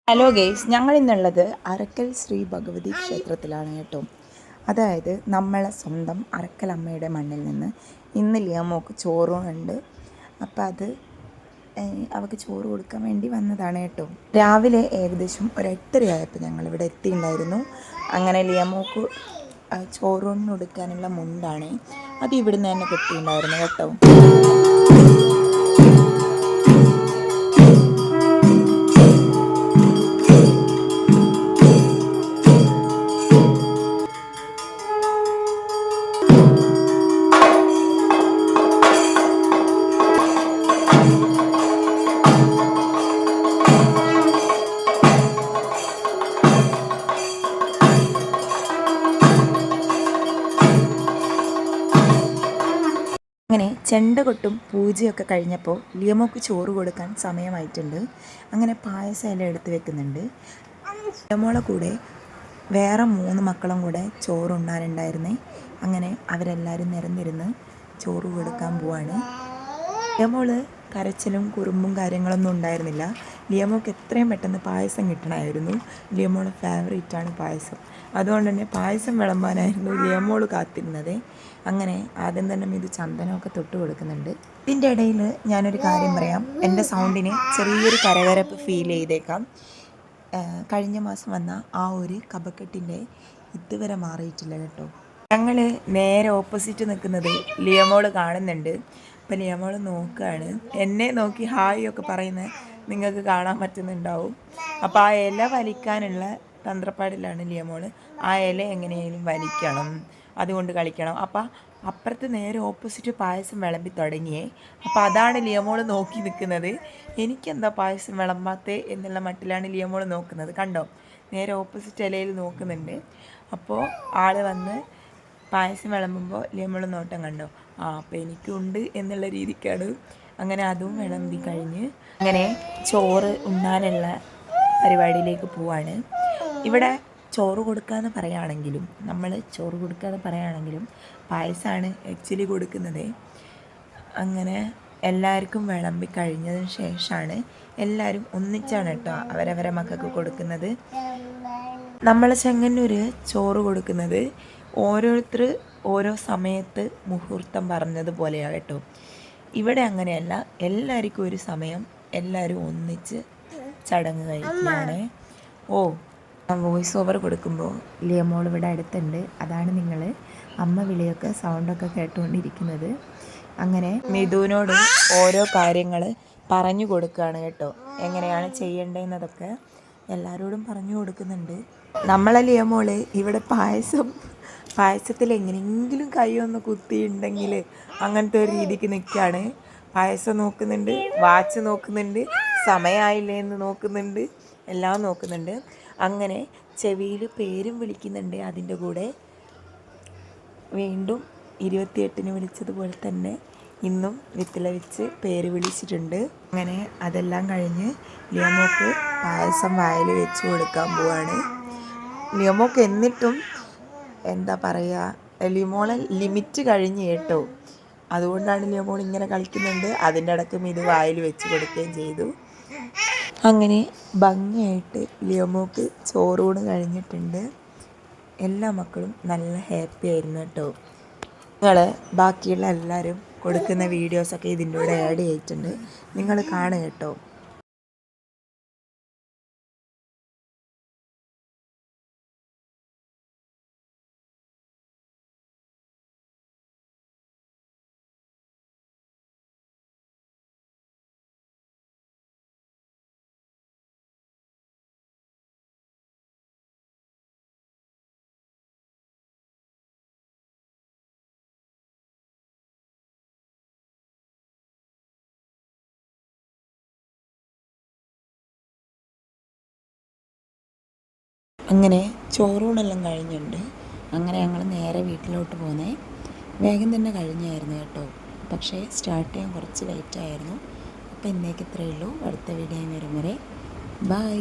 Hello guys, ഞങ്ങൾ ഇന്നുള്ളത് അറക്കൽ ശ്രീ ഭഗവതി ക്ഷേത്രത്തിലാണ് കേട്ടോ. അതായത് നമ്മളെ സ്വന്തം അറക്കൽ അമ്മയുടെ മണ്ണിൽ നിന്ന് ഇന്ന് ലിയാമോക്ക് ചോറുണ്ട്. അപ്പം അത് അവൾക്ക് ചോറ് കൊടുക്കാൻ വേണ്ടി വന്നതാണ് കേട്ടോ. രാവിലെ ഏകദേശം ഒരു 8:30 ആയപ്പോൾ ഞങ്ങളിവിടെ എത്തിയിട്ടുണ്ടായിരുന്നു. അങ്ങനെ ലിയാമോക്ക് ചോറൂണിന് കൊടുക്കാനുള്ള മുണ്ടാണ് അത് ഇവിടുന്ന് തന്നെ കിട്ടിയിട്ടുണ്ടായിരുന്നു കേട്ടോ. അങ്ങനെ ചെണ്ട കൊട്ടും പൂജയൊക്കെ കഴിഞ്ഞപ്പോൾ ലിയമോക്ക് ചോറ് കൊടുക്കാൻ സമയമായിട്ടുണ്ട്. അങ്ങനെ പായസം എല്ലാം എടുത്ത് വെക്കുന്നുണ്ട്. ലിയമോളെ കൂടെ വേറെ 3 മക്കളും കൂടെ ചോറുണ്ണാനുണ്ടായിരുന്നേ. അങ്ങനെ അവരെല്ലാവരും നിരന്നിരുന്ന് ചോറ് കൊടുക്കാൻ പോവാണ്. ലിയമോള് കരച്ചിലും കുറുമ്പും കാര്യങ്ങളൊന്നും ഉണ്ടായിരുന്നില്ല. ലിയമോക്ക് എത്രയും പെട്ടെന്ന് പായസം കിട്ടണമായിരുന്നു. ലിയമോളെ ഫേവറേറ്റാണ് പായസം. അതുകൊണ്ട് തന്നെ പായസം വിളമ്പാനായിരുന്നു ലിയമോള് കാത്തിരുന്നത്. അങ്ങനെ ആദ്യം തന്നെ ഇത് ചന്ദനമൊക്കെ തൊട്ട് കൊടുക്കുന്നുണ്ട്. ഇതിൻ്റെ ഇടയിൽ ഞാനൊരു കാര്യം പറയാം. എൻ്റെ സൗണ്ടിന് ചെറിയൊരു കരകരപ്പ് ഫീൽ ചെയ്തേക്കാം. കഴിഞ്ഞ മാസം വന്ന ആ ഒരു കഫക്കെട്ടിൻ്റെ ഇതുവരെ മാറിയിട്ടില്ല കേട്ടോ. ഞങ്ങൾ നേരെ ഓപ്പോസിറ്റ് നിൽക്കുന്നത് ലിയമോള് കാണുന്നുണ്ട്. അപ്പം ലിയമോൾ നോക്കുകയാണ്. എന്നെ നോക്കി ഹായ് ഒക്കെ പറയുന്നത് നിങ്ങൾക്ക് കാണാൻ പറ്റുന്നുണ്ടാവും. അപ്പോൾ ആ ഇല വലിക്കാനുള്ള തന്ത്രപ്പാടിലാണ് ലിയമോൾ. ആ ഇല എങ്ങനെയായാലും വലിക്കണം, അതുകൊണ്ട് കളിക്കണം. അപ്പം അപ്പുറത്ത് നേരെ ഓപ്പോസിറ്റ് പായസം വിളമ്പി തുടങ്ങിയേ. അപ്പോൾ അതാണ് ലിയമോൾ നോക്കി നിൽക്കുന്നത്. എനിക്കെന്താ പായസം വിളമ്പാത്തേ എന്നുള്ള മട്ടിലാണ് ലിയമോൾ നോക്കുന്നത്. കണ്ടോ, നേരെ ഓപ്പോസിറ്റ് ഇലയിൽ നോക്കുന്നുണ്ട്. അപ്പോൾ ആൾ വന്ന് പായസം വിളമ്പുമ്പോൾ ലിയമോൾ നോട്ടം കണ്ടോ, അപ്പോൾ എനിക്കുണ്ട് എന്നുള്ള രീതിക്കാണ്. അങ്ങനെ അതും വിളമ്പി കഴിഞ്ഞ് അങ്ങനെ ചോറ് ഉണ്ണാനുള്ള പരിപാടിയിലേക്ക് പോവാണ്. ഇവിടെ ചോറ് കൊടുക്കാമെന്ന് പറയുകയാണെങ്കിലും നമ്മൾ ചോറ് കൊടുക്കാതെ പറയുകയാണെങ്കിലും പായസമാണ് ആക്ച്വലി കൊടുക്കുന്നത്. അങ്ങനെ എല്ലാവർക്കും വിളമ്പി കഴിഞ്ഞതിന് ശേഷമാണ് എല്ലാവരും ഒന്നിച്ചാണ് കേട്ടോ അവരവരെ മക്കൾക്ക് കൊടുക്കുന്നത്. നമ്മൾ ചെങ്ങന്നൂർ ചോറ് കൊടുക്കുന്നത് ഓരോരുത്തർ ഓരോ സമയത്ത് മുഹൂർത്തം പറഞ്ഞതുപോലെയാണ് കേട്ടോ. ഇവിടെ അങ്ങനെയല്ല, എല്ലാവർക്കും ഒരു സമയം, എല്ലാവരും ഒന്നിച്ച് ചടങ്ങ് കഴിക്കുകയാണ്. വോയിസ് ഓവർ കൊടുക്കുമ്പോൾ ലിയമോൾ ഇവിടെ അടുത്തുണ്ട്. അതാണ് നിങ്ങൾ അമ്മ വിളിയൊക്കെ സൗണ്ടൊക്കെ കേട്ടുകൊണ്ടിരിക്കുന്നത്. അങ്ങനെ മിഥുവിനോട് ഓരോ കാര്യങ്ങൾ പറഞ്ഞു കൊടുക്കുകയാണ് കേട്ടോ. എങ്ങനെയാണ് ചെയ്യേണ്ടതെന്നതൊക്കെ എല്ലാവരോടും പറഞ്ഞു കൊടുക്കുന്നുണ്ട്. നമ്മളെ ലിയമോൾ ഇവിടെ പായസത്തിൽ എങ്ങനെയെങ്കിലും കൈ ഒന്ന് കുത്തിയിട്ടുണ്ടെങ്കിൽ അങ്ങനത്തെ ഒരു രീതിക്ക് നിൽക്കുകയാണ്. പായസം നോക്കുന്നുണ്ട്, വാച്ച് നോക്കുന്നുണ്ട്, സമയമായില്ലേ എന്ന് നോക്കുന്നുണ്ട്, എല്ലാം നോക്കുന്നുണ്ട്. അങ്ങനെ ചെവിയിൽ പേരും വിളിക്കുന്നുണ്ട്. അതിൻ്റെ കൂടെ വീണ്ടും 28-ന് വിളിച്ചതുപോലെ തന്നെ ഇന്നും വെറ്റില വെച്ച് പേര് വിളിച്ചിട്ടുണ്ട്. അങ്ങനെ അതെല്ലാം കഴിഞ്ഞ് ലിയമോക്ക് പായസം വായിൽ വെച്ച് കൊടുക്കാൻ പോവാണ്. ലിയമോക്ക് എന്നിട്ടും എന്താ പറയുക, ലിയമോളെ ലിമിറ്റ് കഴിഞ്ഞ് കേട്ടോ. അതുകൊണ്ടാണ് ലിയമോൾ ഇങ്ങനെ കളിക്കുന്നുണ്ട്. അതിൻ്റെ ഇടയ്ക്കും ഇത് വായിൽ വെച്ച് കൊടുക്കുകയും ചെയ്തു. അങ്ങനെ ഭംഗിയായിട്ട് ലിയമോക്ക് ചോറൂണ് കഴിഞ്ഞിട്ടുണ്ട്. എല്ലാ മക്കളും നല്ല ഹാപ്പി ആയിരുന്നു കേട്ടോ. നിങ്ങൾ ബാക്കിയുള്ള എല്ലാവരും കൊടുക്കുന്ന വീഡിയോസൊക്കെ ഇതിൻ്റെ കൂടെ ആഡ് ചെയ്തിട്ടുണ്ട്, നിങ്ങൾ കാണുക കേട്ടോ. അങ്ങനെ ചോറൂണെല്ലാം കഴിഞ്ഞിട്ടുണ്ട്. അങ്ങനെ ഞങ്ങൾ നേരെ വീട്ടിലോട്ട് പോകുന്നേ. വേഗം തന്നെ കഴിഞ്ഞായിരുന്നു കേട്ടോ, പക്ഷേ സ്റ്റാർട്ട് ചെയ്യാൻ കുറച്ച് ലേറ്റായിരുന്നു. അപ്പോൾ ഇന്നേക്ക് ഇത്രയേ ഉള്ളൂ. അടുത്ത വീഡിയോ വരും വരെ ബൈ.